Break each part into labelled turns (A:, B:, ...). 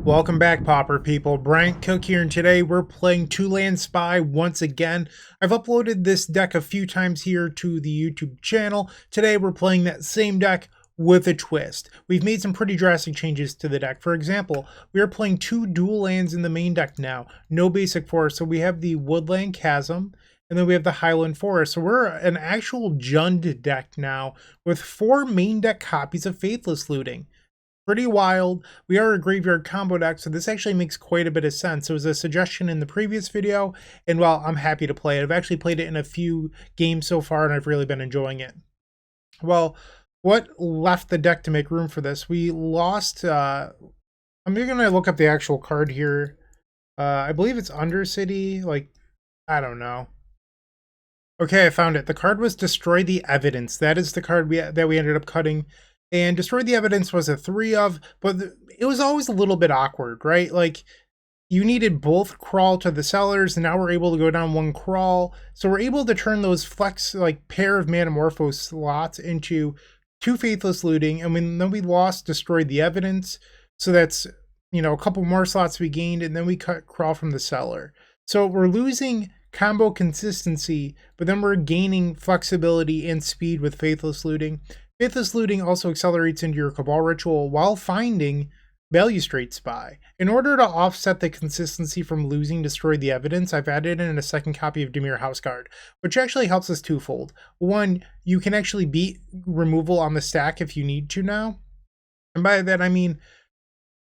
A: Welcome back, Pauper people. Bryant Cook here, and today we're playing Bauble Spy once again. I've uploaded this deck a few times here to the YouTube channel. Today we're playing that same deck with a twist. We've made some pretty drastic changes to the deck. For example, we are playing two dual lands in the main deck now. No basic forest, so we have the Woodland Chasm, and then we have the Highland Forest. So we're an actual Jund deck now with 4 main deck copies of Faithless Looting. Pretty wild. We are a graveyard combo deck, so this actually makes quite a bit of sense. It was a suggestion in the previous video, and well, I'm happy to play it. I've actually played it in a few games so far, and I've really been enjoying it. Well, what left the deck to make room for this? We lost, I'm going to look up the actual card here. I believe it's Undercity, like, I don't know. Okay, I found it. The card was Destroy the Evidence. That is the card that we ended up cutting. And Destroy the Evidence was a 3 of, but it was always a little bit awkward, right? Like, you needed both Crawl to the Cellars, and now we're able to go down 1 Crawl. So we're able to turn those flex, like, pair of Manamorpho slots into 2 Faithless Looting, and then we lost Destroy the Evidence. So that's, you know, a couple more slots we gained, and then we cut Crawl from the Cellar. So we're losing combo consistency, but then we're gaining flexibility and speed with Faithless Looting. Faithless Looting also accelerates into your Cabal Ritual while finding Balustrade Spy. In order to offset the consistency from losing Destroy the Evidence, I've added in a second copy of Dimir House Guard, which actually helps us twofold. One, you can actually beat removal on the stack if you need to now. And by that I mean,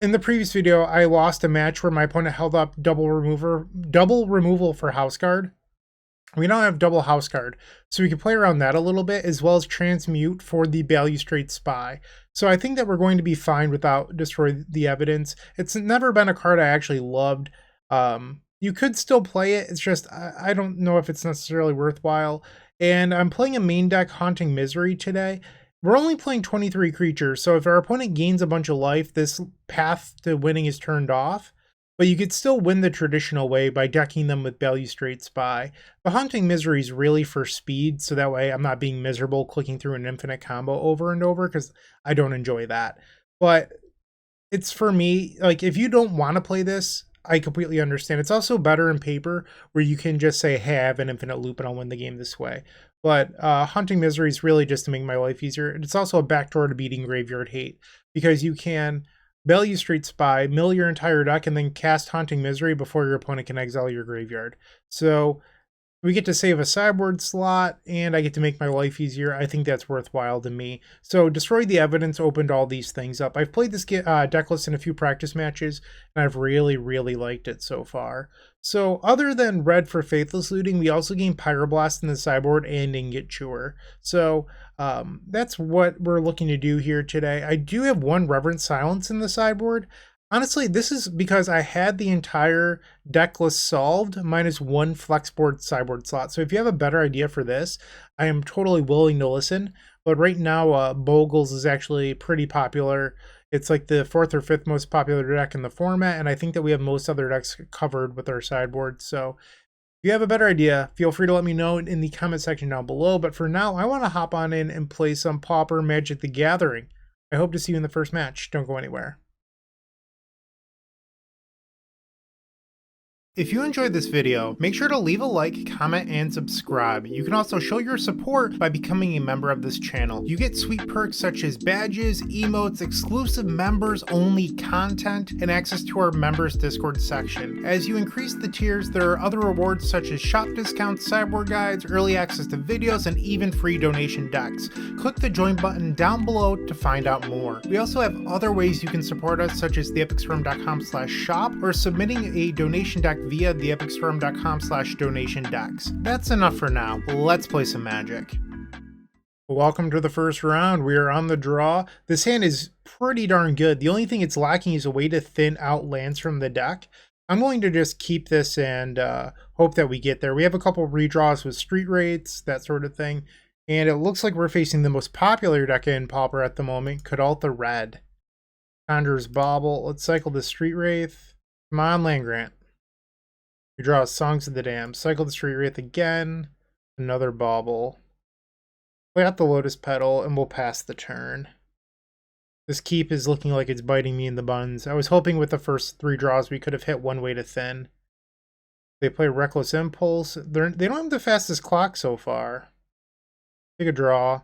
A: in the previous video, I lost a match where my opponent held up double removal for House Guard. We now have double House Guard, so we can play around that a little bit, as well as transmute for the Balustrade Spy. So I think that we're going to be fine without Destroy the Evidence. It's never been a card I actually loved. You could still play it, it's just I don't know if it's necessarily worthwhile. And I'm playing a main deck Haunting Misery today. We're only playing 23 creatures, so if our opponent gains a bunch of life, this path to winning is turned off. But you could still win the traditional way by decking them with Balustrade Spy. The Haunting Misery is really for speed, so that way I'm not being miserable clicking through an infinite combo over and over, because I don't enjoy that. But it's for me, like, if you don't want to play this, I completely understand. It's also better in paper, where you can just say, hey, I have an infinite loop and I'll win the game this way. But Haunting Misery is really just to make my life easier. It's also a backdoor to beating Graveyard Hate, because you can Balustrade Spy, mill your entire deck, and then cast Haunting Misery before your opponent can exile your graveyard. So we get to save a sideboard slot, and I get to make my life easier. I think that's worthwhile to me. So Destroy the Evidence opened all these things up. I've played this deck list in a few practice matches, and I've really, really liked it so far. So other than red for Faithless Looting, we also gain Pyroblast in the sideboard and Ingot Chewer. So that's what we're looking to do here today. I do have 1 Reverent Silence in the sideboard. Honestly, this is because I had the entire deck list solved minus 1 Flexboard sideboard slot. So if you have a better idea for this, I am totally willing to listen. But right now, Bogles is actually pretty popular. It's like the 4th or 5th most popular deck in the format, and I think that we have most other decks covered with our sideboard. So if you have a better idea, feel free to let me know in the comment section down below. But for now, I want to hop on in and play some Pauper Magic the Gathering. I hope to see you in the first match. Don't go anywhere. If you enjoyed this video, make sure to leave a like, comment, and subscribe. You can also show your support by becoming a member of this channel. You get sweet perks such as badges, emotes, exclusive members-only content, and access to our members Discord section. As you increase the tiers, there are other rewards such as shop discounts, sideboard guides, early access to videos, and even free donation decks. Click the join button down below to find out more. We also have other ways you can support us, such as theepicstorm.com/shop, or submitting a donation deck via theepicstorm.com/donation decks. That's enough for now. Let's play some Magic. Welcome to the first round. We are on the draw. This hand is pretty darn good. The only thing it's lacking is a way to thin out lands from the deck. I'm going to just keep this and hope that we get there. We have a couple redraws with Street Wraiths, that sort of thing. And it looks like we're facing the most popular deck in Pauper at the moment, Kuldotha Red. Conjurer's Bauble. Let's cycle the Street Wraith. Come on, Land Grant. We draw Songs of the Damned. Cycle the Street Wraith again. Another Bauble. We got the Lotus Petal, and we'll pass the turn. This keep is looking like it's biting me in the buns. I was hoping with the first 3 draws we could have hit one way to thin. They play Reckless Impulse. They don't have the fastest clock so far. Take a draw.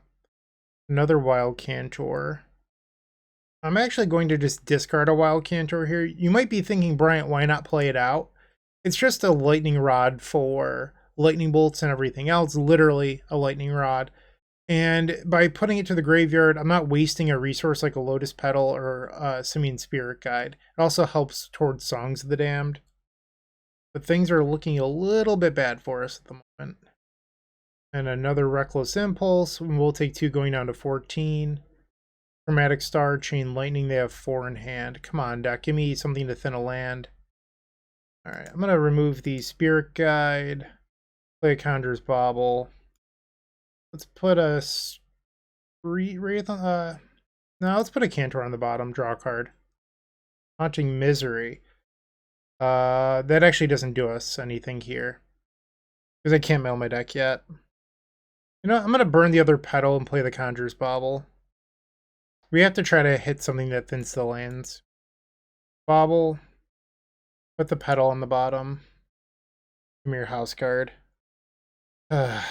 A: Another Wild Cantor. I'm actually going to just discard a Wild Cantor here. You might be thinking, Bryant, why not play it out? It's just a lightning rod for lightning bolts and everything else. Literally a lightning rod. And by putting it to the graveyard, I'm not wasting a resource like a Lotus Petal or a Simian Spirit Guide. It also helps towards Songs of the Damned. But things are looking a little bit bad for us at the moment. And another Reckless Impulse. We'll take 2 going down to 14. Chromatic Star, Chain Lightning. They have 4 in hand. Come on, deck. Give me something to thin a land. Alright, I'm going to remove the Spirit Guide. Play a Conjurer's Bauble. Let's put a Wraith on, no, let's put a Cantor on the bottom, draw a card. Haunting Misery. That actually doesn't do us anything here. Because I can't mail my deck yet. You know what? I'm going to burn the other Petal and play the Conjurer's Bauble. We have to try to hit something that thins the lands. Bauble. Put the Petal on the bottom. Dimir House Guard. I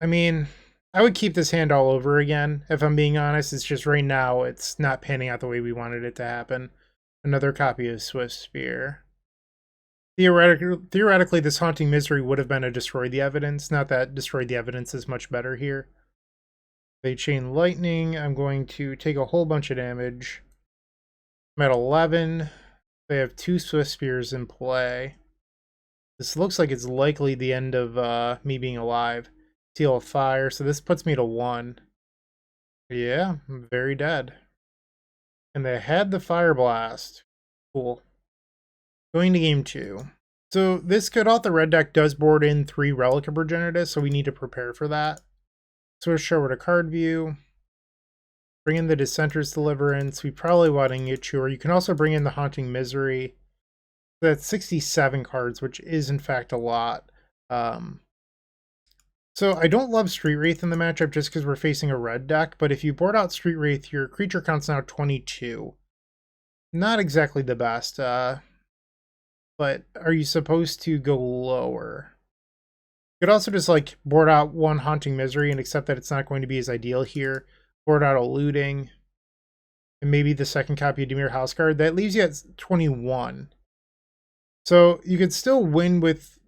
A: mean, I would keep this hand all over again, if I'm being honest. It's just right now, it's not panning out the way we wanted it to happen. Another copy of Swift Spear. Theoretically, this Haunting Misery would have been a Destroy the Evidence. Not that Destroy the Evidence is much better here. They Chain Lightning. I'm going to take a whole bunch of damage. I'm at 11. They have 2 Swift Spears in play. This looks like it's likely the end of me being alive. Seal of Fire, so this puts me to 1. Yeah, I'm very dead. And they had the Fire Blast. Cool. Going to game 2. So this Kuldotha Red deck does board in 3 Relic of Progenitus, so we need to prepare for that. So we'll show over to card view. Bring in the Dissenter's Deliverance. We probably want to get Chewer. You can also bring in the Haunting Misery. That's 67 cards, which is in fact a lot. So I don't love Street Wraith in the matchup just because we're facing a red deck, but if you board out Street Wraith, your creature count's now 22. Not exactly the best, but are you supposed to go lower? You could also just like board out 1 Haunting Misery and accept that it's not going to be as ideal here. Board out a Looting, and maybe the second copy of Dimir House Guard. That leaves you at 21. So you could still win with,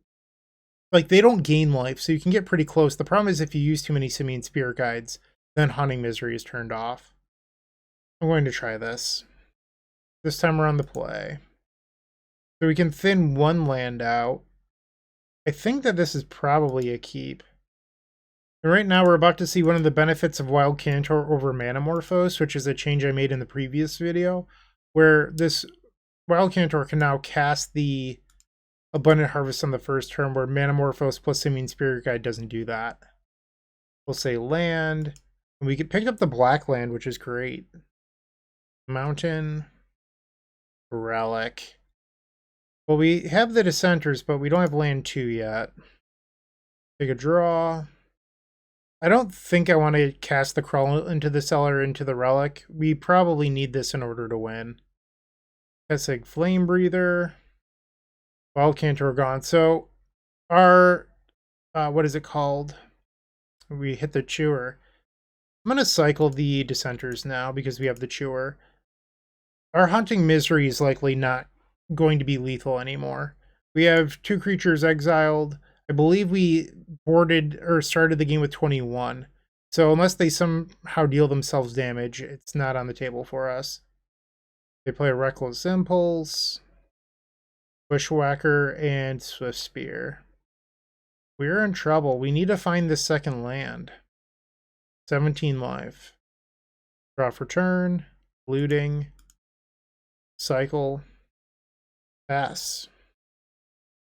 A: like, they don't gain life, so you can get pretty close. The problem is if you use too many Simian Spirit Guides, then Haunting Misery is turned off. I'm going to try this. This time around the play. So we can thin 1 land out. I think that this is probably a keep. And right now we're about to see one of the benefits of Wild Cantor over Manamorphose, which is a change I made in the previous video, where this Wild Cantor can now cast the Abundant Harvest on the first turn, where Manamorphose plus Simian Spirit Guide doesn't do that. We'll say land, and we can pick up the black land, which is great. Mountain, Relic. Well, we have the Dissenters, but we don't have land 2 yet. Take a draw. I don't think I want to cast the Crawl into the Cellar into the Relic. We probably need this in order to win. Kessig Flame Breather. Wild Cantor gone. So our, what is it called? We hit the Chewer. I'm going to cycle the Dissenters now because we have the Chewer. Our Haunting Misery is likely not going to be lethal anymore. We have 2 creatures exiled. I believe we boarded or started the game with 21. So unless they somehow deal themselves damage, it's not on the table for us. They play a Reckless Impulse, Bushwhacker, and Swift Spear. We're in trouble. We need to find the second land. 17 life. Draw for turn, looting, cycle, pass.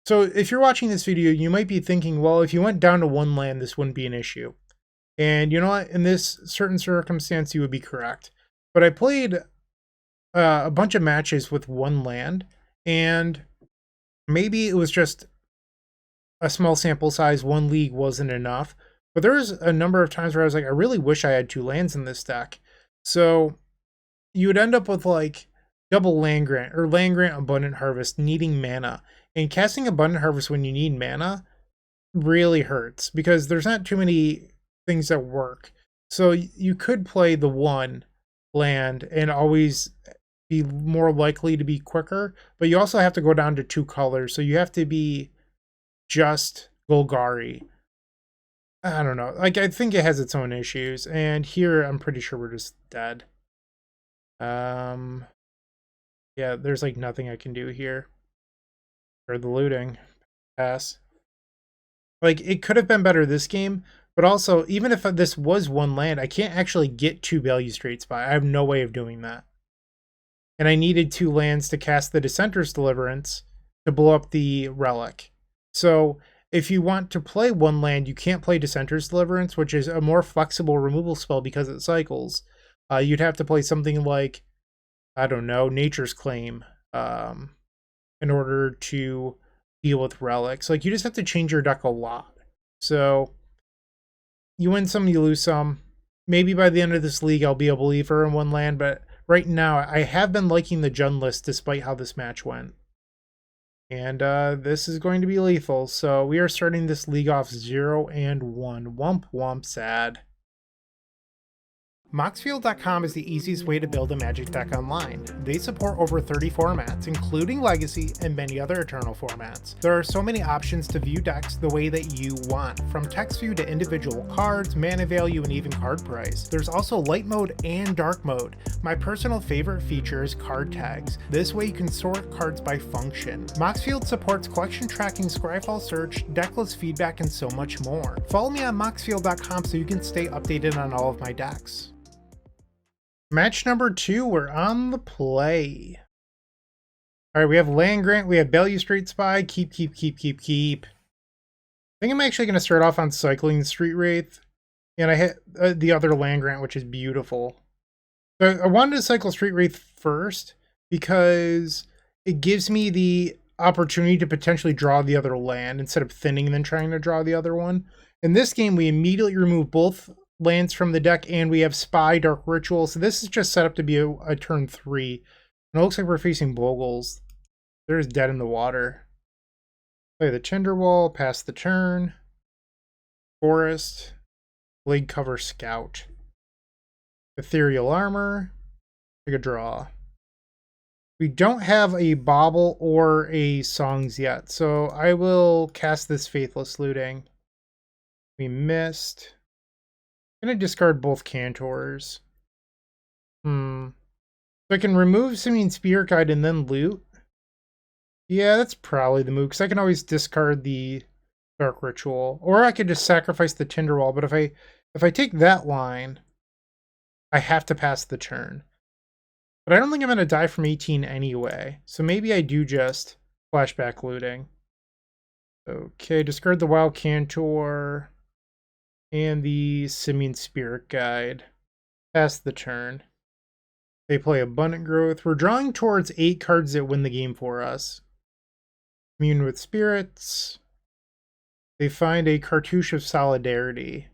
A: So if you're watching this video, you might be thinking, well, if you went down to 1 land, this wouldn't be an issue. And you know what? In this certain circumstance, you would be correct. But I played a bunch of matches with 1 land, and maybe it was just a small sample size. 1 league wasn't enough. But there was a number of times where I was like, I really wish I had 2 lands in this deck. So you would end up with like double land grant or land grant abundant harvest needing mana. And casting abundant harvest when you need mana really hurts because there's not too many things that work. So you could play the one land and always be more likely to be quicker, but you also have to go down to 2 colors. So you have to be just Golgari. I don't know. Like, I think it has its own issues. And here, I'm pretty sure we're just dead. Yeah, there's like nothing I can do here. Or the looting. Pass. Like, it could have been better this game, but also, even if this was one land, I can't actually get to Balustrade Spy. I have no way of doing that. And I needed 2 lands to cast the Dissenter's Deliverance to blow up the Relic. So, if you want to play one land, you can't play Dissenter's Deliverance, which is a more flexible removal spell because it cycles. You'd have to play something like, I don't know, Nature's Claim, in order to deal with relics. Like, you just have to change your deck a lot. So you win some, you lose some. Maybe by the end of this league I'll be a believer in one land, but right now I have been liking the Jund list despite how this match went. And this is going to be lethal. So we are starting this league off 0-1. Wump wump, sad. Moxfield.com is the easiest way to build a Magic deck online. They support over 30 formats, including Legacy and many other Eternal formats. There are so many options to view decks the way that you want, from text view to individual cards, mana value, and even card price. There's also light mode and dark mode. My personal favorite feature is card tags. This way you can sort cards by function. Moxfield supports collection tracking, Scryfall search, decklist feedback, and so much more. Follow me on Moxfield.com so you can stay updated on all of my decks. Match number 2, we're on the play. All right, we have Land Grant, we have Balustrade Spy, keep. I think I'm actually going to start off on cycling Street Wraith, and I hit the other Land Grant, which is beautiful. So I wanted to cycle Street Wraith first because it gives me the opportunity to potentially draw the other land instead of thinning and then trying to draw the other one. In this game, we immediately remove both lands from the deck, and we have Spy, Dark Ritual, so this is just set up to be a turn 3. And it looks like we're facing Bogles. There's Dead in the Water. Play the Tinderwall, pass the turn. Forest. Blade Cover Scout. Ethereal Armor. Take a draw. We don't have a Bauble or a Songs yet, so I will cast this Faithless Looting. We missed. I'm going to discard both Cantors. So I can remove Simian Spirit Guide and then loot. Yeah, that's probably the move, because I can always discard the Dark Ritual. Or I could just sacrifice the Tinderwall, but if I take that line, I have to pass the turn. But I don't think I'm going to die from 18 anyway, so maybe I do just Flashback Looting. Okay, discard the Wild Cantor and the Simian Spirit Guide. Pass the turn. They play Abundant Growth. We're drawing towards 8 cards that win the game for us. Commune with Spirits. They find a Cartouche of Solidarity.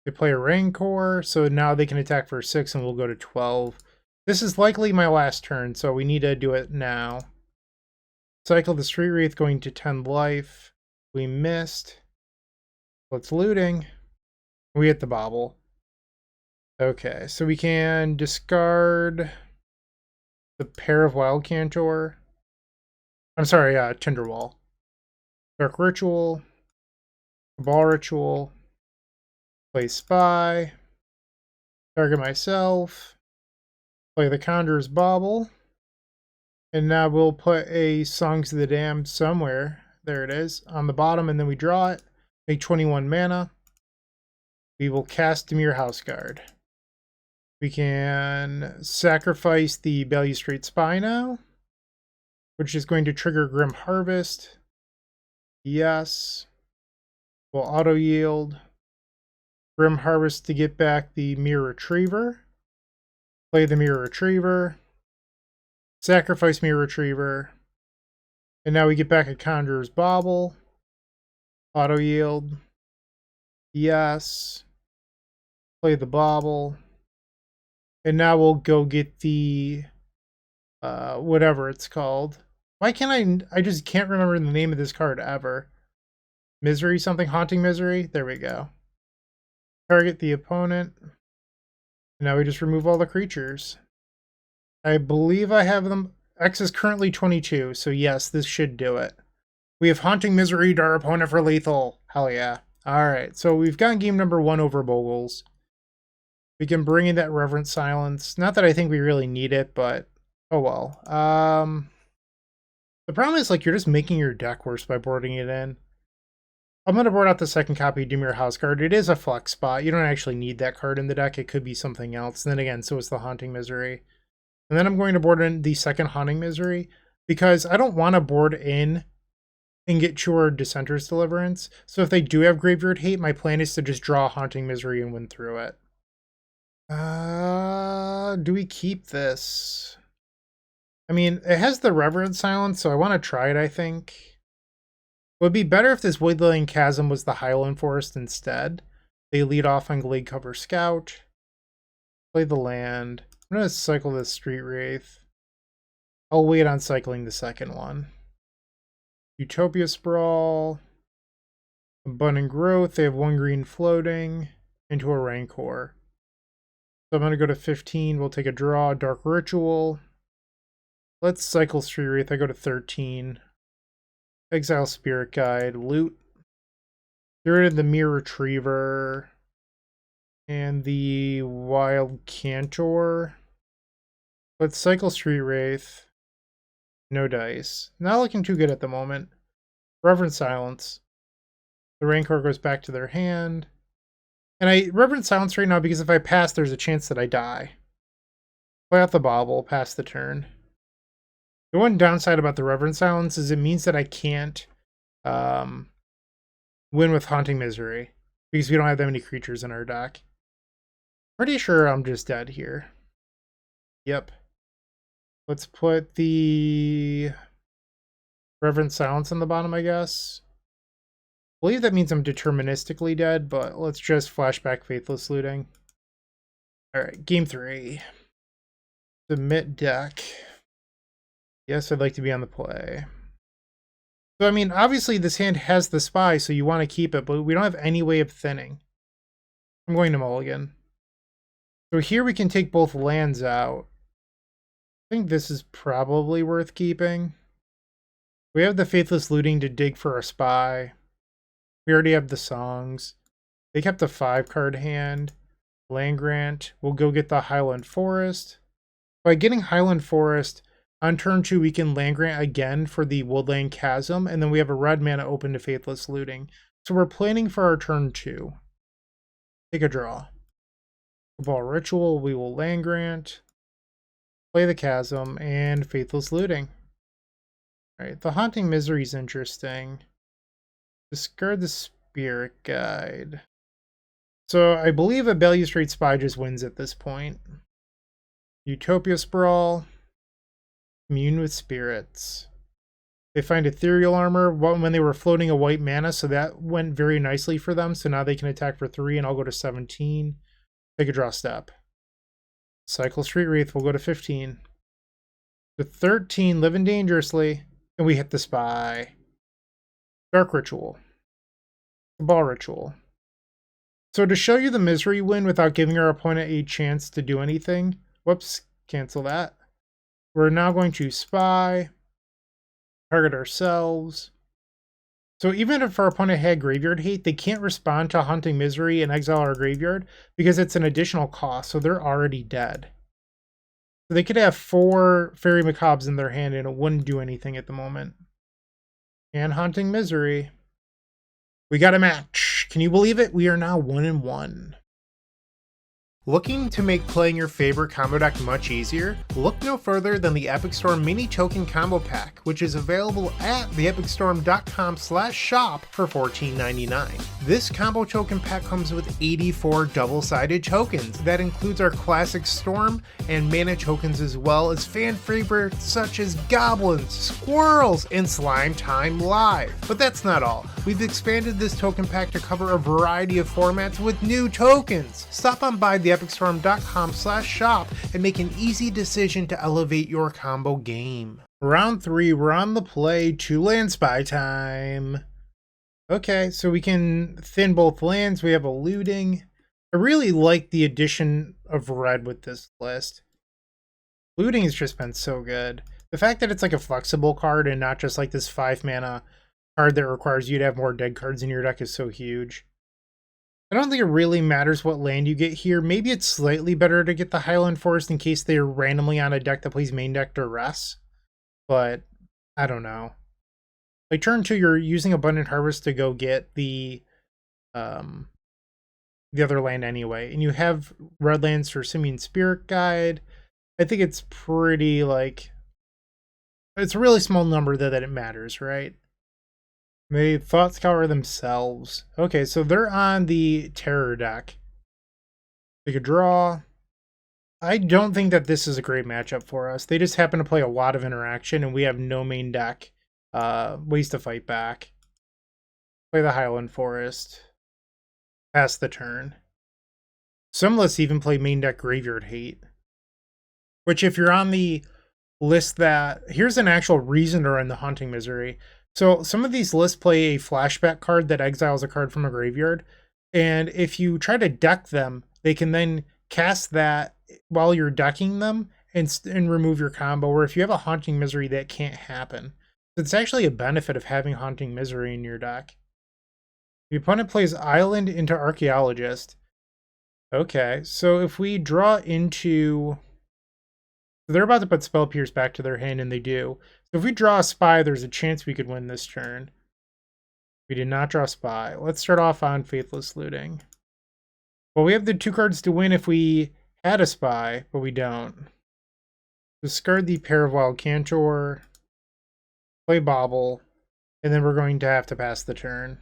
A: They play a Rancor, so now they can attack for 6 and we'll go to 12. This is likely my last turn, so we need to do it now. Cycle the Street Wraith, going to 10 life. We missed. What's looting? We hit the Bauble. Okay, so we can discard the pair of Wild Cantor. I'm sorry, Tinderwall. Dark Ritual. Cabal Ritual. Play Spy. Target myself. Play the Conjurer's Bauble. And now we'll put a Songs of the Damned somewhere. There it is. On the bottom, and then we draw it. Make 21 mana. We will cast Dimir House Guard. We can sacrifice the Balustrade Spy now, which is going to trigger Grim Harvest. Yes. We'll auto yield. Grim Harvest to get back the Myr Retriever. Play the Myr Retriever. Sacrifice Myr Retriever. And now we get back a Conjurer's Bauble. Auto yield. Yes. Play the Bauble. And now we'll go get the, whatever it's called. Why can't I just can't remember the name of this card ever. Misery something, Haunting Misery? There we go. Target the opponent. Now we just remove all the creatures. I believe I have them. X is currently 22, so yes, this should do it. We have Haunting Misery to our opponent for lethal. Hell yeah. Alright, so we've got game number 1 over Bogles. We can bring in that Reverent Silence. Not that I think we really need it, but oh well. The problem is, like, you're just making your deck worse by boarding it in. I'm going to board out the second copy of Dimir House Guard. It is a flex spot. You don't actually need that card in the deck. It could be something else. And then again, so is the Haunting Misery. And then I'm going to board in the second Haunting Misery because I don't want to board in and get Chur Dissenter's Deliverance. So if they do have Graveyard Hate, my plan is to just draw Haunting Misery and win through it. Do we keep this? I mean, it has the Reverent Silence, so I want to try it, I think. It would be better if this Woodland Chasm was the Highland Forest instead. They lead off on Glade Cover Scout. Play the land. I'm going to cycle this Street Wraith. I'll wait on cycling the second one. Utopia Sprawl. Abundant Growth. They have 1 green floating into a Rancor. So I'm going to go to 15. We'll take a draw. Dark Ritual. Let's cycle Street Wraith. I go to 13. Exile Spirit Guide. Loot. Get rid of the Myr Retriever. And the Wild Cantor. Let's cycle Street Wraith. No dice. Not looking too good at the moment. Reverent Silence. The Rancor goes back to their hand. And I Reverent Silence right now because if I pass, there's a chance that I die. Play out the Bauble, pass the turn. The one downside about the Reverent Silence is it means that I can't win with Haunting Misery because we don't have that many creatures in our deck. Pretty sure I'm just dead here. Yep. Let's put the Reverent Silence on the bottom, I guess. I believe that means I'm deterministically dead, but let's just flashback Faithless Looting. Alright, game 3. Submit deck. Yes, I'd like to be on the play. So, I mean, obviously this hand has the Spy, so you want to keep it, but we don't have any way of thinning. I'm going to mulligan. So here we can take both lands out. I think this is probably worth keeping. We have the Faithless Looting to dig for a Spy. We already have the Songs. They kept a 5-card hand. Land Grant. We'll go get the Highland Forest. By getting Highland Forest, on turn 2 we can Land Grant again for the Woodland Chasm, and then we have a red mana open to Faithless Looting. So we're planning for our turn 2. Take a draw. Cabal Ritual, we will Land Grant. Play the Chasm, and Faithless Looting. Alright, the Haunting Misery is interesting. Discard the Spirit Guide. So I believe a Balustrade Spy just wins at this point. Utopia Sprawl. Commune with Spirits. They find Ethereal Armor when they were floating a white mana, so that went very nicely for them. So now they can attack for 3, and I'll go to 17. Take a draw step. Cycle Street Wraith, we'll go to 15. To 13, living dangerously, and we hit the Spy. Dark Ritual. Cabal Ritual. So to show you the Misery win without giving our opponent a chance to do anything, whoops, cancel that. We're now going to Spy, target ourselves. So even if our opponent had Graveyard Hate, they can't respond to Haunting Misery and exile our graveyard because it's an additional cost, so they're already dead. So they could have 4 Fairy Macabres in their hand and it wouldn't do anything at the moment. And Haunting Misery. We got a match. Can you believe it? We are now 1-1. Looking to make playing your favorite combo deck much easier? Look no further than the Epic Storm Mini Token Combo Pack, which is available at theepicstorm.com/shop for $14.99. This combo token pack comes with 84 double-sided tokens. That includes our classic Storm and mana tokens as well as fan favorites such as Goblins, Squirrels, and Slime Time Live. But that's not all. We've expanded this token pack to cover a variety of formats with new tokens. Stop on by the theepicstorm.com/shop and make an easy decision to elevate your combo game. Round 3, we're on the play. 2-land spy time. Okay, so we can thin both lands. We have a looting. I really like the addition of red with this list. Looting has just been so good. The fact that it's like a flexible card and not just like this 5-mana card that requires you to have more dead cards in your deck is so huge. I don't think it really matters what land you get here. Maybe it's slightly better to get the Highland Forest in case they're randomly on a deck that plays main deck duress. But I don't know. Like turn 2, you're using Abundant Harvest to go get the other land anyway. And you have red lands for Simian Spirit Guide. I think it's pretty like... It's a really small number that it matters, right? They Thought Scour themselves. Okay, so they're on the Terror deck. Take a draw. I don't think that this is a great matchup for us. They just happen to play a lot of interaction, and we have no main deck ways to fight back. Play the Highland Forest. Pass the turn. Some lists even play main deck Graveyard Hate. Which if you're on the list that... Here's an actual reason to run the Haunting Misery. So some of these lists play a flashback card that exiles a card from a graveyard. And if you try to deck them, they can then cast that while you're decking them and remove your combo. Or if you have a Haunting Misery, that can't happen. So it's actually a benefit of having Haunting Misery in your deck. The opponent plays Island into Archaeologist. Okay, so if we draw into... They're about to put Spell Pierce back to their hand, and they do. So if we draw a Spy, there's a chance we could win this turn. We did not draw Spy. Let's start off on Faithless Looting. Well, we have the 2 cards to win if we had a Spy, but we don't. Discard the pair of Wild Cantor, play Bauble, and then we're going to have to pass the turn.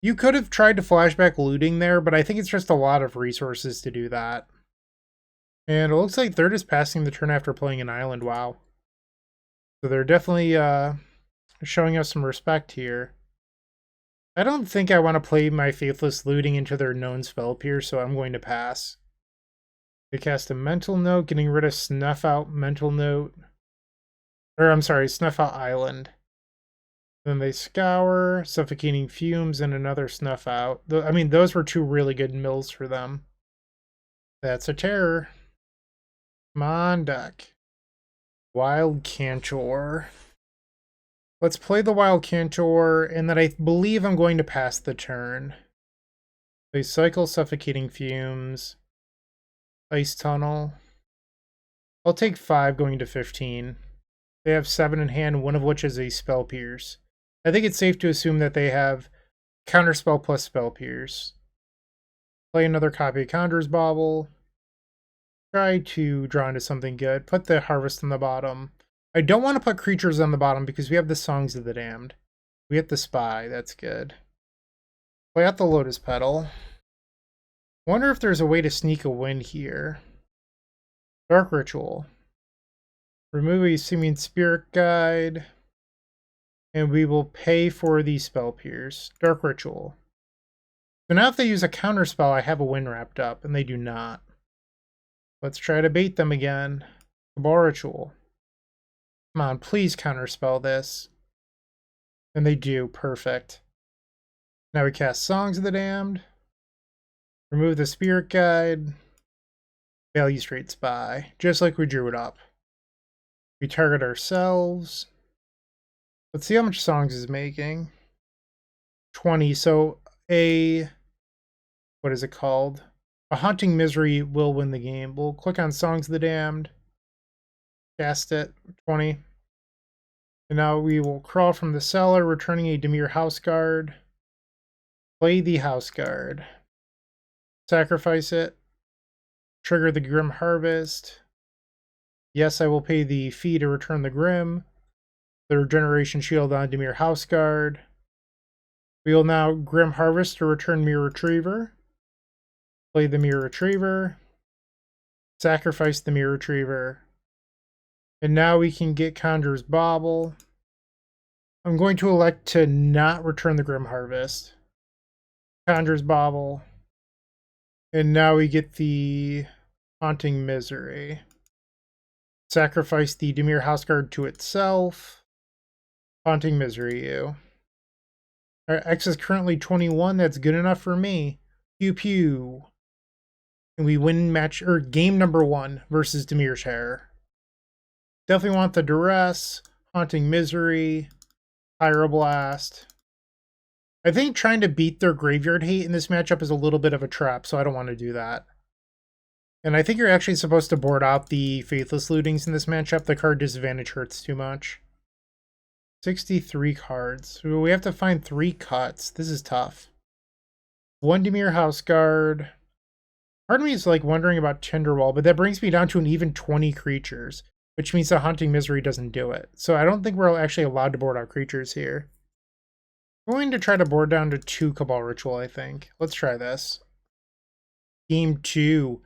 A: You could have tried to flashback looting there, but I think it's just a lot of resources to do that. And it looks like they're just passing the turn after playing an island. Wow. So they're definitely showing us some respect here. I don't think I want to play my Faithless Looting into their known Spell Pierce, so I'm going to pass. They cast a Mental Note, getting rid of Snuff Out Mental Note. Or, I'm sorry, Snuff Out Island. Then they Scour, Suffocating Fumes, and another Snuff Out. I mean, those were 2 really good mills for them. That's a terror. Come on, deck. Wild Cantor. Let's play the Wild Cantor, and then I believe I'm going to pass the turn. They cycle Suffocating Fumes. Ice Tunnel. I'll take 5 going to 15. They have 7 in hand, one of which is a Spell Pierce. I think it's safe to assume that they have Counterspell plus Spell Pierce. Play another copy of Conjurer's Bauble. Try to draw into something good. Put the Harvest on the bottom. I don't want to put creatures on the bottom because we have the Songs of the Damned. We have the Spy. That's good. Play out the Lotus Petal. Wonder if there's a way to sneak a win here. Dark Ritual. Remove a Simian Spirit Guide. And we will pay for the Spell Pierce. Dark Ritual. So now if they use a counter spell, I have a win wrapped up, and they do not. Let's try to bait them again. Cabal Ritual. Come on, please counterspell this. And they do. Perfect. Now we cast Songs of the Damned. Remove the Spirit Guide. Balustrade Spy. Just like we drew it up. We target ourselves. Let's see how much Songs is making. 20. So a... what is it called? A Haunting Misery will win the game. We'll click on Songs of the Damned. Cast it. 20. And now we will crawl from the cellar, returning a Dimir House Guard. Play the House Guard. Sacrifice it. Trigger the Grim Harvest. Yes, I will pay the fee to return the Grim. The Regeneration Shield on Dimir House Guard. We will now Grim Harvest to return Myr Retriever. Play the Myr Retriever. Sacrifice the Myr Retriever. And now we can get Conjurer's Bauble. I'm going to elect to not return the Grim Harvest. Conjurer's Bauble. And now we get the Haunting Misery. Sacrifice the Dimir House Guard to itself. Haunting Misery, you. Our X is currently 21. That's good enough for me. Pew pew. And we win match or game number 1 versus Dimir's Terror. Definitely want the Duress, Haunting Misery, Pyroblast. I think trying to beat their Graveyard Hate in this matchup is a little bit of a trap, so I don't want to do that. And I think you're actually supposed to board out the Faithless Lootings in this matchup. The card disadvantage hurts too much. 63 cards. So we have to find 3 cuts. This is tough. 1 Dimir House Guard. Part of me is like wondering about Tinderwall, but that brings me down to an even 20 creatures, which means the Haunting Misery doesn't do it. So I don't think we're actually allowed to board out creatures here. I'm going to try to board down to 2 Cabal Ritual, I think. Let's try this. Game 2.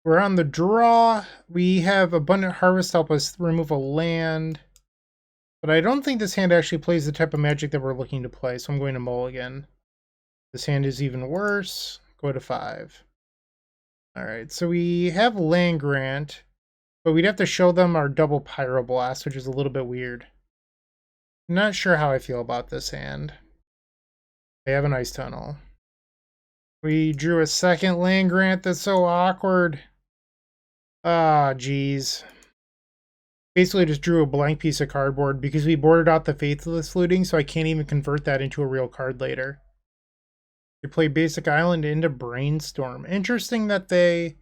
A: We're on the draw. We have Abundant Harvest help us remove a land. But I don't think this hand actually plays the type of Magic that we're looking to play, so I'm going to mulligan. This hand is even worse. Go to 5. Alright, so we have Land Grant, but we'd have to show them our double Pyroblast, which is a little bit weird. I'm not sure how I feel about this hand. They have an Ice Tunnel. We drew a second Land Grant. That's so awkward. Ah, geez. Basically just drew a blank piece of cardboard because we boarded out the Faithless Looting, so I can't even convert that into a real card later. They play Basic Island into Brainstorm. Interesting that they...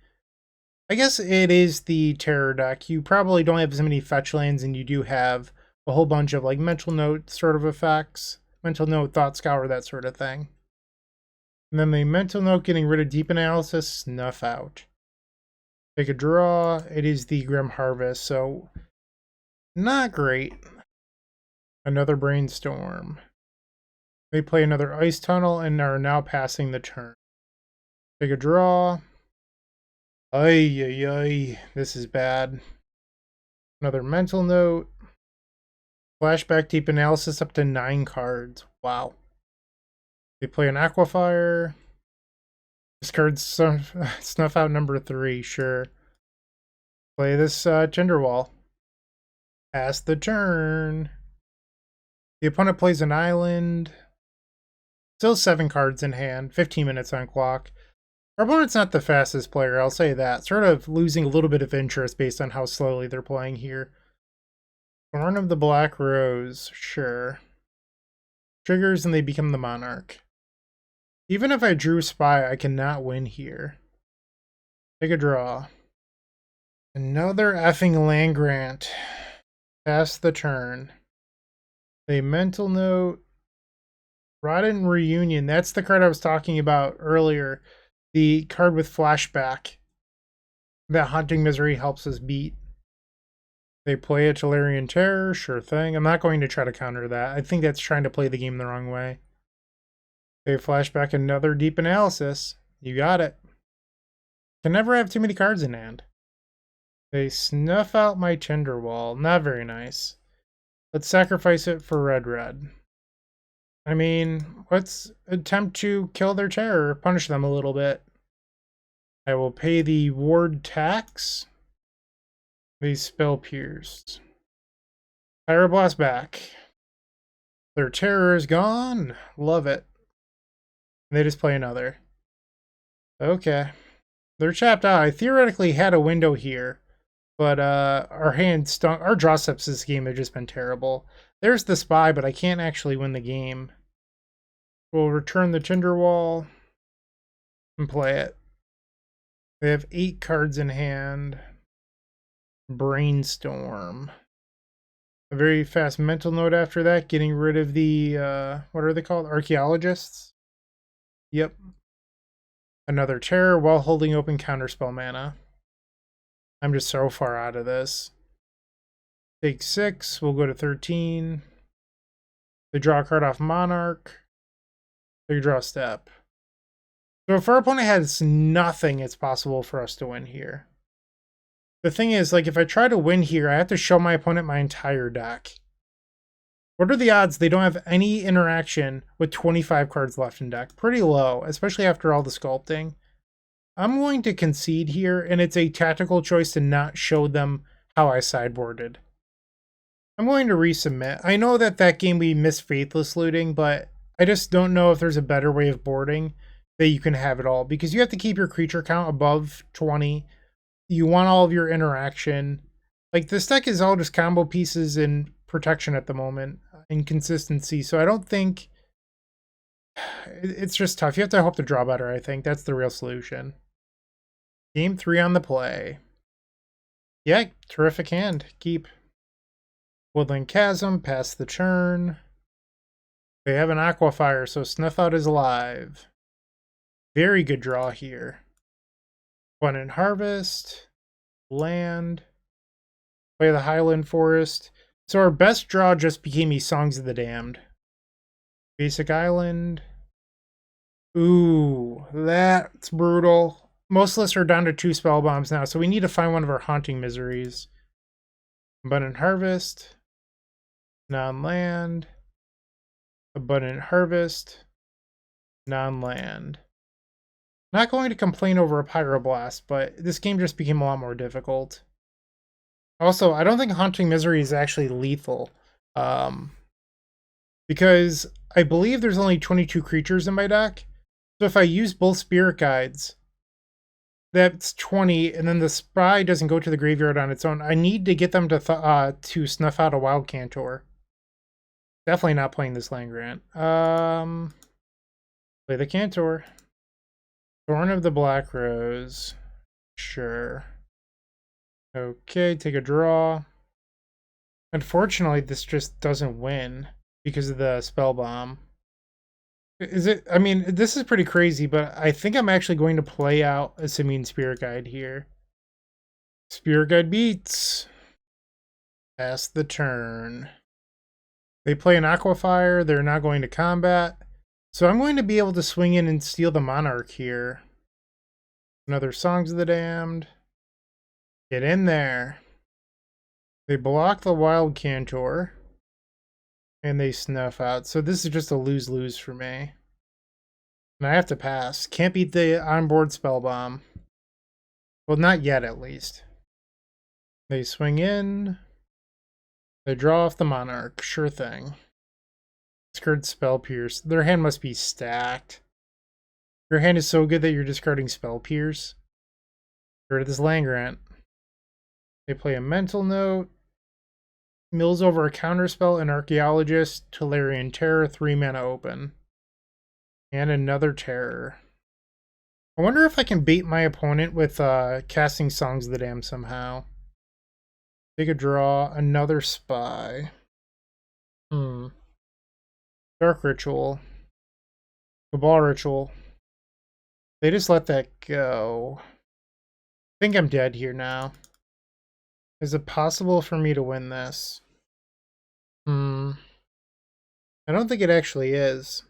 A: I guess it is the Terror deck. You probably don't have as many fetch lands, and you do have a whole bunch of like Mental Note sort of effects. Mental Note, Thought Scour, that sort of thing. And then the Mental Note getting rid of Deep Analysis, Snuff out. Take a draw. It is the Grim Harvest, so not great. Another Brainstorm. They play another Ice Tunnel and are now passing the turn. Take a draw. Ay, ay, ay. This is bad. Another Mental Note. Flashback Deep Analysis up to 9 cards. Wow. They play an Aquafire. Discard Snuff out number 3, sure. Play this Tinderwall. Pass the turn. The opponent plays an island. Still 7 cards in hand, 15 minutes on clock. Our opponent's not the fastest player, I'll say that. Sort of losing a little bit of interest based on how slowly they're playing here. Thorn of the Black Rose, sure. Triggers and they become the Monarch. Even if I drew Spy, I cannot win here. Take a draw. Another effing Land Grant. Pass the turn. A Mental Note. Rotten Reunion. That's the card I was talking about earlier. The card with Flashback. That Haunting Misery helps us beat. They play a Tolarian Terror. Sure thing. I'm not going to try to counter that. I think that's trying to play the game the wrong way. They flashback another Deep Analysis. You got it. Can never have too many cards in hand. They snuff out my Tinderwall. Not very nice. Let's sacrifice it for red. I mean, let's attempt to kill their terror. Punish them a little bit. I will pay the ward tax. They spell pierced. Pyroblast back. Their terror is gone. Love it. They just play another. Okay. They're chapped out. I theoretically had a window here, but our hand stunk. Our draw steps this game have just been terrible. There's the Spy, but I can't actually win the game. We'll return the Tinderwall and play it. They have 8 cards in hand. Brainstorm. A very fast Mental Note after that, getting rid of the, what are they called? Archaeologists? Yep. Another Terror while holding open Counterspell mana. I'm just so far out of this. Take 6, we'll go to 13. They draw a card off Monarch. They draw a step. So if our opponent has nothing, it's possible for us to win here. The thing is, like, if I try to win here, I have to show my opponent my entire deck. What are the odds they don't have any interaction with 25 cards left in deck? Pretty low, especially after all the sculpting. I'm going to concede here, and it's a tactical choice to not show them how I sideboarded. I'm going to resubmit. I know that that game we missed Faithless looting, but I just don't know if there's a better way of boarding that you can have it all, because you have to keep your creature count above 20. You want all of your interaction. Like, this deck is all just combo pieces and protection at the moment, and consistency, so I don't think... It's just tough. You have to hope to draw better, I think. That's the real solution. Game 3 on the play. Yeah, terrific hand. Keep. Woodland Chasm, pass the turn. They have an Aquafire, so Snuff Out is alive. Very good draw here. Abundant Harvest. Land. Play the Highland Forest. So our best draw just became these Songs of the Damned. Basic Island. Ooh, that's brutal. Most of us are down to 2 spell bombs now, so we need to find one of our Haunting Miseries. Abundant Harvest. Non-land. Abundant Harvest. Non-land. Not going to complain over a Pyroblast, but this game just became a lot more difficult. Also, I don't think Haunting Misery is actually lethal. Because I believe there's only 22 creatures in my deck. So if I use both Spirit Guides, that's 20, and then the Spy doesn't go to the graveyard on its own. I need to get them to snuff out a Wild Cantor. Definitely not playing this land grant. Play the Cantor. Thorn of the Black Rose. Sure. Okay, take a draw. Unfortunately, this just doesn't win because of the spell bomb. Is it? I mean, this is pretty crazy, but I think I'm actually going to play out a Simian Spirit Guide here. Spirit Guide beats. Pass the turn. They play an Aquafire. They're not going to combat. So I'm going to be able to swing in and steal the Monarch here. Another Songs of the Damned. Get in there. They block the Wild Cantor. And they snuff out. So this is just a lose-lose for me. And I have to pass. Can't beat the onboard spell bomb. Well, not yet, at least. They swing in. They draw off the Monarch. Sure thing. Discard Spell Pierce. Their hand must be stacked. Your hand is so good that you're discarding Spell Pierce. Get rid of this land grant. They play a Mental Note. Mills over a counterspell, an Archaeologist, Tolarian Terror, 3 mana open. And another Terror. I wonder if I can bait my opponent with casting Songs of the Damned somehow. Take a draw, another Spy. Dark Ritual. Cabal Ritual. They just let that go. I think I'm dead here now. Is it possible for me to win this? I don't think it actually is.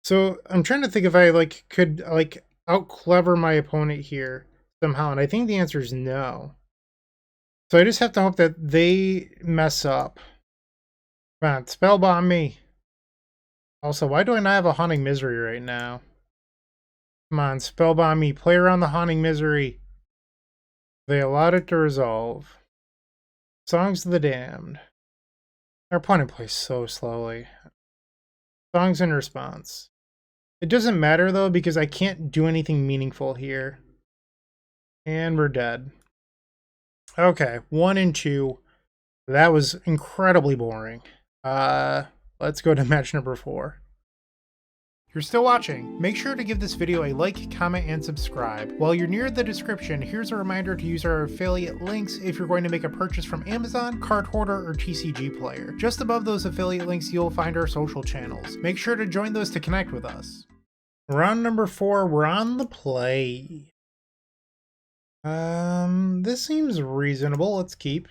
A: So I'm trying to think if I could out clever my opponent here somehow, and I think the answer is no. So I just have to hope that they mess up. Come on, spell bomb me. Also, why do I not have a Haunting Misery right now? Come on, spell bomb me. Play around the Haunting Misery. They allowed it to resolve. Songs of the Damned. Our opponent plays so slowly. Songs in response. It doesn't matter though, because I can't do anything meaningful here. And we're dead. Okay, 1 and 2. That was incredibly boring. Let's go to match number 4. If you're still watching, make sure to give this video a like, comment, and subscribe. While you're near the description, here's a reminder to use our affiliate links if you're going to make a purchase from Amazon, Card Hoarder, or TCG Player. Just above those affiliate links, you'll find our social channels. Make sure to join those to connect with us. Round number 4, we're on the play. This seems reasonable. Let's keep.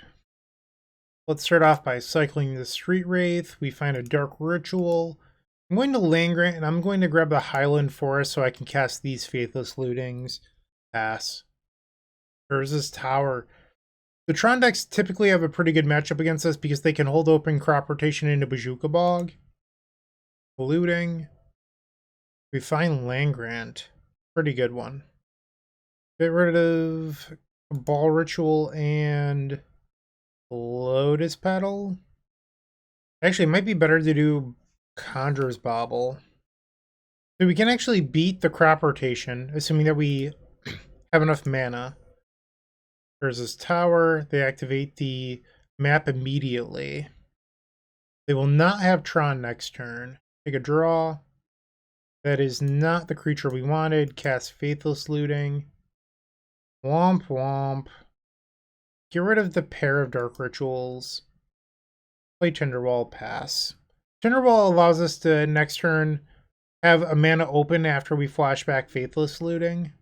A: Let's start off by cycling the Street Wraith. We find a Dark Ritual. I'm going to land grant, and I'm going to grab the Highland Forest so I can cast these Faithless Lootings. Pass. Urza's Tower. The Tron decks typically have a pretty good matchup against us because they can hold open Crop Rotation into Bojuka Bog. Looting. We find land grant. Pretty good one. Get rid of Ball Ritual and Lotus Petal. Actually, it might be better to do Conjurer's Bauble. So we can actually beat the crop rotation, assuming that we have enough mana. There's this tower. They activate the map immediately. They will not have Tron next turn. Take a draw. That is not the creature we wanted. Cast Faithless Looting. Womp womp. Get rid of the pair of Dark Rituals. Play Tinderwall, pass. Tinderwall allows us to, next turn, have a mana open after we flashback Faithless Looting.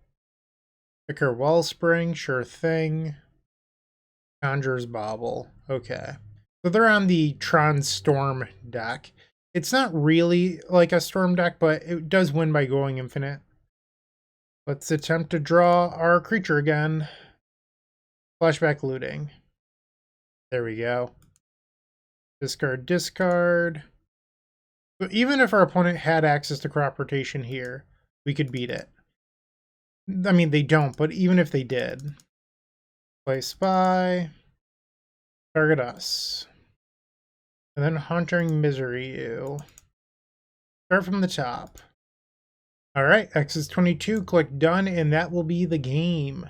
A: Ichor Wellspring, sure thing. Conjurer's Bauble. Okay. So they're on the Tron Storm deck. It's not really like a Storm deck, but it does win by going infinite. Let's attempt to draw our creature again. Flashback Looting. There we go. Discard, discard. So even if our opponent had access to crop rotation here, we could beat it. I mean, they don't, but even if they did. Play Spy. Target us. And then Haunting Misery you. Start from the top. Alright, X is 22. Click Done, and that will be the game.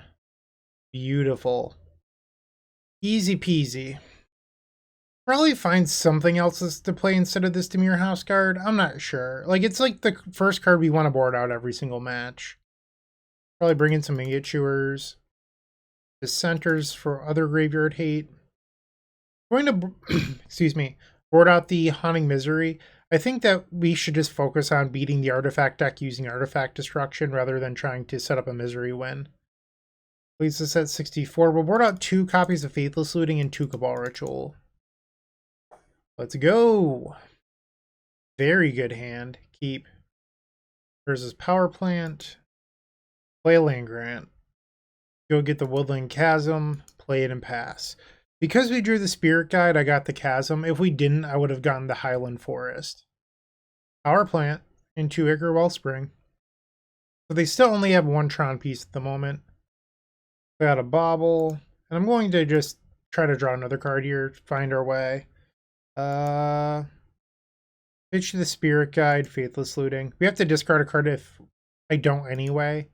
A: Beautiful. Easy peasy. Probably find something else to play instead of this Dimir House Guard. I'm not sure. Like, it's like the first card we want to board out every single match. Probably bring in some Ingot Chewers. Dissenters for other graveyard hate. Going to, excuse me, board out the Haunting Misery. I think that we should just focus on beating the artifact deck using artifact destruction rather than trying to set up a misery win. Leads us at 64. We'll board out 2 copies of Faithless Looting and 2 Cabal Ritual. Let's go. Very good hand. Keep. Versus Power Plant. Play a Land Grant. Go get the Woodland Chasm. Play it and pass. Because we drew the Spirit Guide, I got the Chasm. If we didn't, I would have gotten the Highland Forest. Power Plant into Ichor Wellspring. So they still only have 1 Tron piece at the moment. We got a Bauble. And I'm going to just try to draw another card here. Find our way. Pitch the Spirit Guide, Faithless Looting. We have to discard a card if I don't anyway.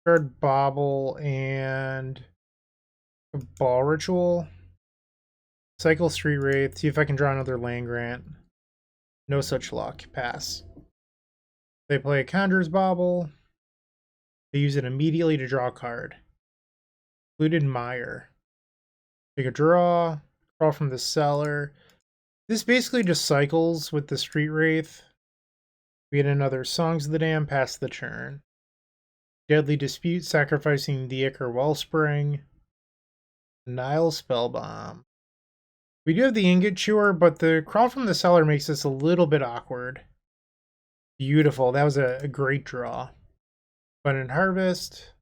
A: Discard Bauble and Ball Ritual. Cycle Street Wraith. See if I can draw another Land Grant. No such luck. Pass. They play a Conjurer's Bauble. They use it immediately to draw a card. Included Myr. Take a draw. Crawl from the Cellar. This basically just cycles with the Street Wraith. We get another Songs of the Dam, pass the turn. Deadly Dispute, sacrificing the Ichor Wellspring. Nile Spellbomb. We do have the Ingot Chewer, but the Crawl from the Cellar makes this a little bit awkward. Beautiful. That was a great draw. Abundant Harvest.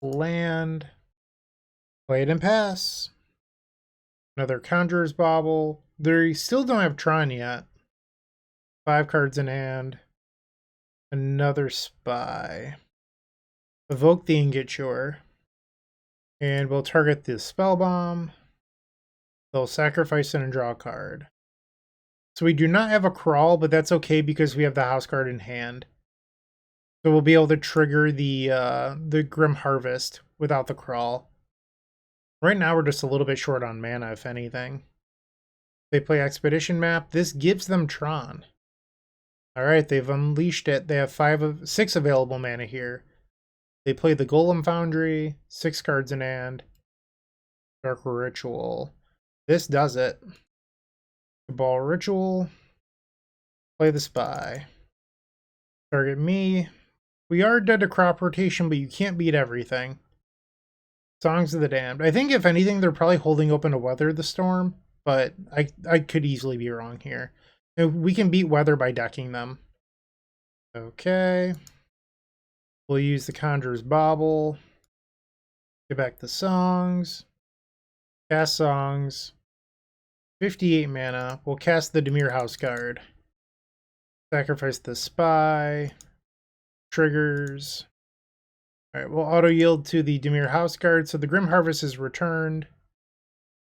A: Land. Play it and pass. Another Conjurer's Bauble. They still don't have Tron yet. 5 cards in hand. Another Spy. Evoke the Ingot Chewer. And we'll target the Spellbomb. They'll sacrifice it and draw a card. So we do not have a Crawl, but that's okay because we have the House Guard in hand. So we'll be able to trigger the Grim Harvest without the Crawl. Right now we're just a little bit short on mana, if anything. They play Expedition Map. This gives them Tron. Alright, they've unleashed it. They have 6 available mana here. They play the Golem Foundry, 6 cards in hand. Dark Ritual. This does it. Cabal Ritual. Play the Spy. Target me. We are dead to crop rotation, but you can't beat everything. Songs of the Damned. I think if anything, they're probably holding open to Weather the Storm, but I could easily be wrong here. We can beat Weather by decking them. Okay. We'll use the Conjurer's Bauble. Get back the Songs. Cast Songs. 58 mana. We'll cast the Dimir House Guard. Sacrifice the Spy. Triggers. All right, we'll auto yield to the Dimir House Guard. So the Grim Harvest is returned.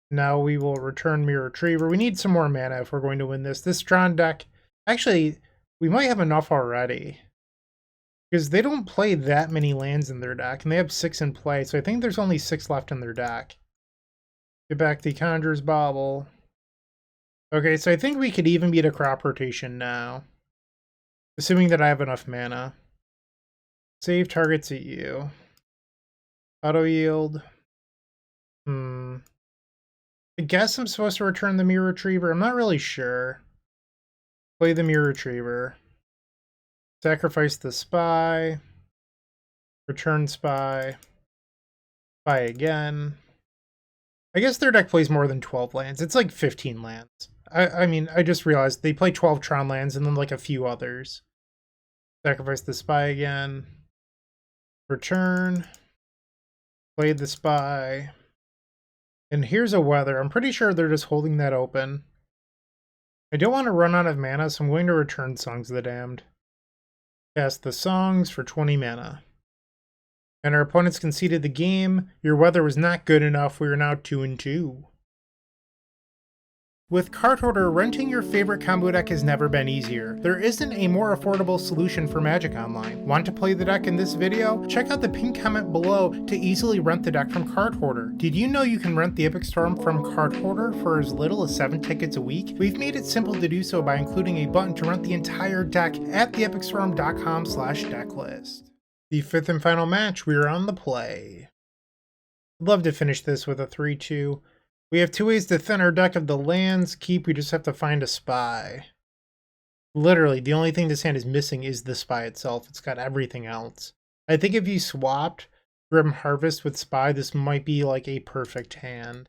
A: Now we will return Myr Retriever. We need some more mana if we're going to win this. This Strong deck, actually, we might have enough already. Because they don't play that many lands in their deck, and they have 6 in play, so I think there's only 6 left in their deck. Get back the Conjurer's Bauble. Okay, so I think we could even beat a crop rotation now. Assuming that I have enough mana. Save targets at you. Auto yield. I guess I'm supposed to return the Myr Retriever. I'm not really sure. Play the Myr Retriever. Sacrifice the Spy. Return Spy. Spy again. I guess their deck plays more than 12 lands. It's like 15 lands. I mean, I just realized they play 12 Tron lands and then like a few others. Sacrifice the Spy again. Return. Play the Spy. And here's a Weather. I'm pretty sure they're just holding that open. I don't want to run out of mana, so I'm going to return Songs of the Damned. Cast the Songs for 20 mana. And our opponents conceded the game. Your Weather was not good enough. We are now 2-2. With Card Hoarder, renting your favorite combo deck has never been easier. There isn't a more affordable solution for Magic Online. Want to play the deck in this video? Check out the pinned comment below to easily rent the deck from Card Hoarder. Did you know you can rent the Epic Storm from Card Hoarder for as little as 7 tickets a week? We've made it simple to do so by including a button to rent the entire deck at theepicstorm.com/decklist. The 5th and final match, we are on the play. I'd love to finish this with a 3-2. We have 2 ways to thin our deck of the lands. Keep, we just have to find a Spy. Literally, the only thing this hand is missing is the Spy itself. It's got everything else. I think if you swapped Grim Harvest with Spy, this might be like a perfect hand.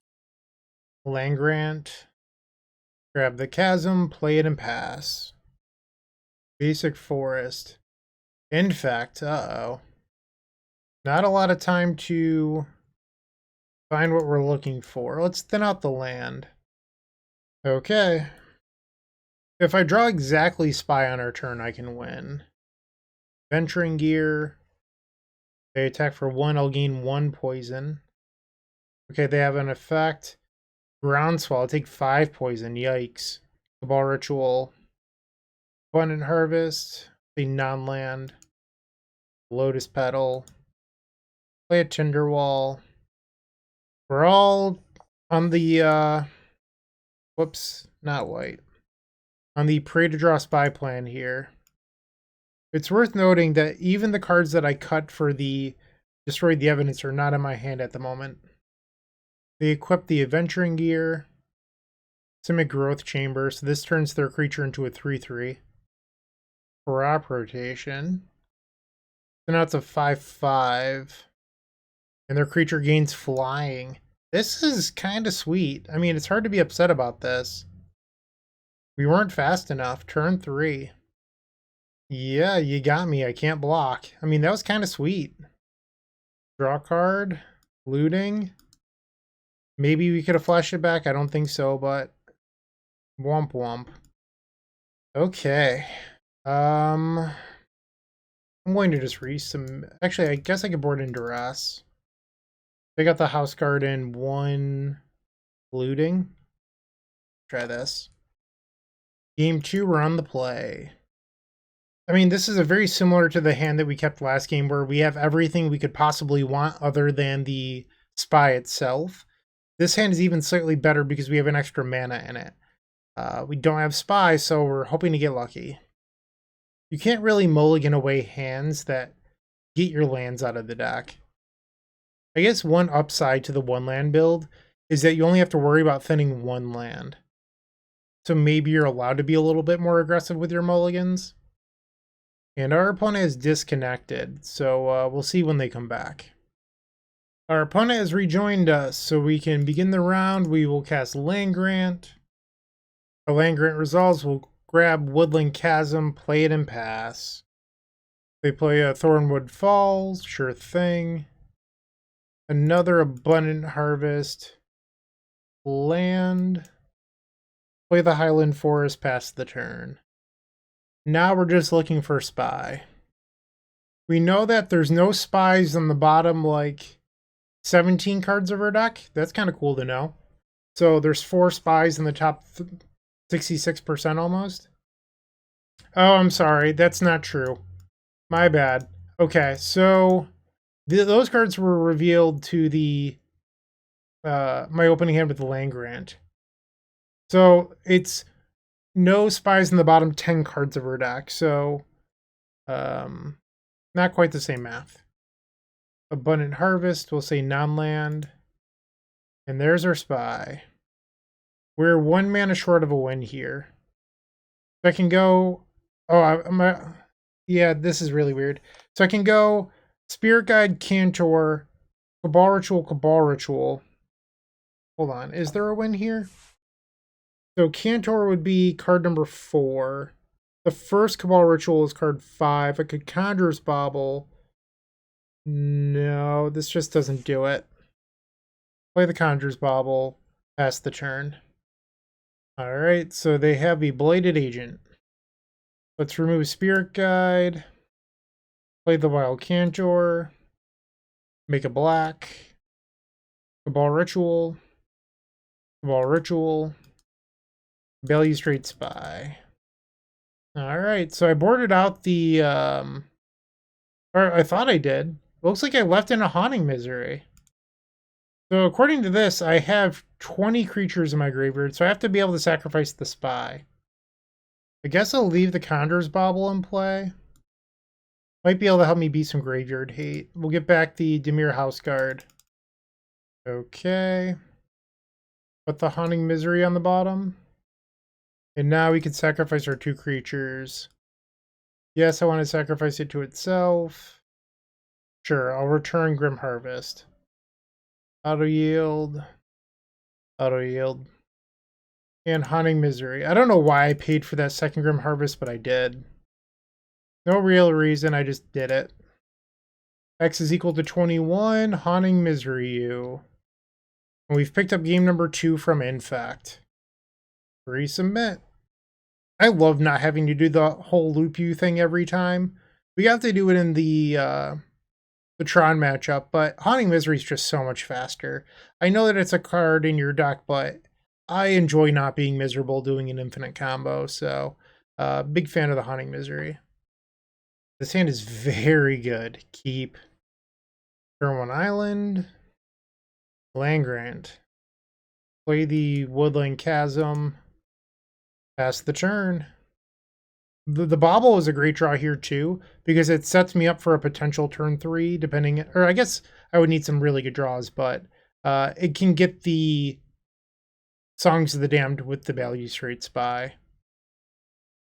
A: Land Grant. Grab the Chasm, play it and pass. Basic Forest. Infect, uh-oh. Not a lot of time to find what we're looking for. Let's thin out the land. Okay. If I draw exactly Spy on our turn, I can win. Venturing Gear. They attack for 1, I'll gain 1 poison. Okay, they have an effect. Groundswell, I'll take 5 poison, yikes. Cabal Ritual. Abundant Harvest. A non-land. Lotus Petal. Play a Tinderwall. We're all on the, whoops, not white. On the Pray to Draw Spy plan here. It's worth noting that even the cards that I cut for the Destroyed the Evidence are not in my hand at the moment. They equip the Adventuring Gear. Simic Growth Chamber, so this turns their creature into a 3-3. Crop Rotation. So now it's a 5-5. And their creature gains flying. This is kind of sweet. I mean, it's hard to be upset about this. We weren't fast enough. Turn 3. Yeah, you got me. I can't block. I mean, that was kind of sweet. Draw card. Looting. Maybe we could have flashed it back. I don't think so, but womp womp. Okay. I'm going to just actually, I guess I could board in Duress. They got the House Guard in 1 looting. Try this. Game 2, we're on the play. I mean, this is a very similar to the hand that we kept last game where we have everything we could possibly want other than the Spy itself. This hand is even slightly better because we have an extra mana in it. We don't have Spy, so we're hoping to get lucky. You can't really mulligan away hands that get your lands out of the deck. I guess one upside to the 1-land build is that you only have to worry about thinning 1 land. So maybe you're allowed to be a little bit more aggressive with your mulligans. And our opponent is disconnected, so we'll see when they come back. Our opponent has rejoined us, so we can begin the round. We will cast Land Grant. Our Land Grant resolves, we'll grab Woodland Chasm, play it and pass. They play a Thornwood Falls, sure thing. Another Abundant Harvest. Land. Play the Highland Forest, pass the turn. Now we're just looking for Spy. We know that there's no spies on the bottom, like 17 cards of our deck. That's kind of cool to know. So there's 4 spies in the top 66% almost. Oh, I'm sorry. That's not true. My bad. Okay, so those cards were revealed to the my opening hand with the land grant. So it's no spies in the bottom 10 cards of our deck. So not quite the same math. Abundant Harvest, we'll say non-land. And there's our spy. We're 1 mana short of a win here. So I can go... Oh, yeah, this is really weird. So I can go Spirit Guide, Cantor, Cabal Ritual, Cabal Ritual. Hold on, is there a win here? So Cantor would be card number 4. The first Cabal Ritual is card 5. I could Conjurer's Bauble. No, this just doesn't do it. Play the Conjurer's Bauble. Pass the turn. Alright, so they have a Blighted Agent. Let's remove Spirit Guide. Play the Wild Cantor. Make a black. Cabal Ritual. Cabal Ritual. Balustrade Spy. Alright, so I boarded out the... or I thought I did. Looks like I left in a Haunting Misery. So according to this, I have 20 creatures in my graveyard, so I have to be able to sacrifice the Spy. I guess I'll leave the Conjurer's Bauble in play. Might be able to help me beat some graveyard hate. We'll get back the Dimir House Guard. Okay. Put the Haunting Misery on the bottom. And now we can sacrifice our 2 creatures. Yes, I want to sacrifice it to itself. Sure, I'll return Grim Harvest. Auto yield. Auto yield. And Haunting Misery. I don't know why I paid for that second Grim Harvest, but I did. No real reason, I just did it. X is equal to 21. Haunting Misery you. And we've picked up game number 2 from Infect. Resubmit. I love not having to do the whole loop you thing every time. We have to do it in the Tron matchup, but Haunting Misery is just so much faster. I know that it's a card in your deck, but I enjoy not being miserable doing an infinite combo, so big fan of the Haunting Misery. This hand is very good. Keep. Turn 1 Island. Land Grant. Play the Woodland Chasm. Pass the turn. The Bauble is a great draw here too, because it sets me up for a potential turn 3, depending, or I guess I would need some really good draws, but it can get the Songs of the Damned with the Balustrade Spy.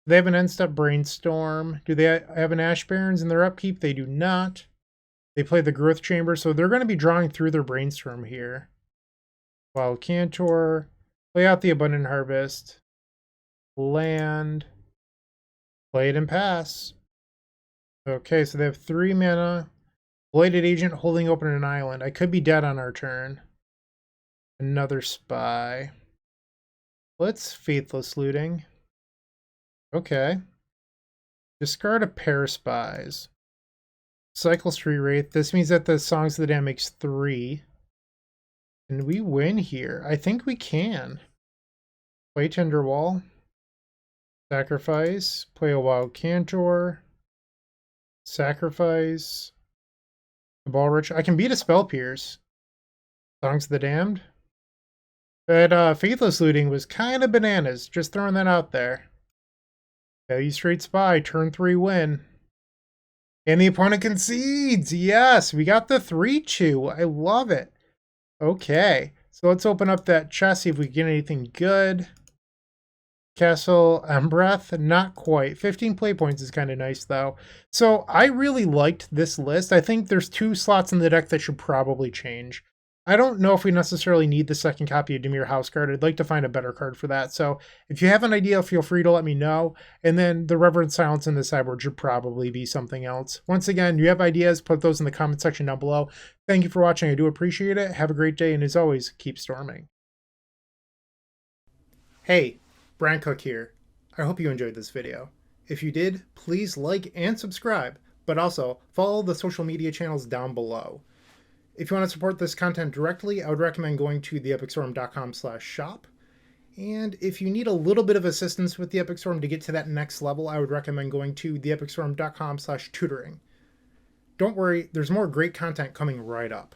A: They have an end-step Brainstorm. Do they have an Ash Barrens in their upkeep? They do not. They play the Growth Chamber, so they're going to be drawing through their Brainstorm here. Wild Cantor. Play out the Abundant Harvest. Land. Play it and pass. Okay, so they have 3 mana. Blighted Agent holding open an island. I could be dead on our turn. Another Spy. Let's Faithless Looting. Okay. Discard a pair of Spies. Cycle Street Wraith. This means that the Songs of the Damned makes 3. Can we win here? I think we can. Play Tinderwall. Sacrifice. Play a Wild Cantor. Sacrifice. Cabal Ritual. I can beat a Spell Pierce. Songs of the Damned. That Faithless Looting was kind of bananas. Just throwing that out there. Balustrade Spy. Turn 3 win. And the opponent concedes. Yes, we got the 3-2. I love it. Okay, so let's open up that chest, see if we get anything good. Castle Breath, not quite. 15 play points is kind of nice, though. So I really liked this list. I think there's 2 slots in the deck that should probably change. I don't know if we necessarily need the second copy of Dimir House Guard. I'd like to find a better card for that. So if you have an idea, feel free to let me know. And then the Reverend Silence in the sideboard should probably be something else. Once again, you have ideas, put those in the comment section down below. Thank you for watching. I do appreciate it. Have a great day. And as always, keep storming. Hey, Bryant Cook here. I hope you enjoyed this video. If you did, please like and subscribe. but also follow the social media channels down below. If you want to support this content directly, I would recommend going to theepicstorm.com/shop. And if you need a little bit of assistance with the Epic Storm to get to that next level, I would recommend going to theepicstorm.com/tutoring. Don't worry, there's more great content coming right up.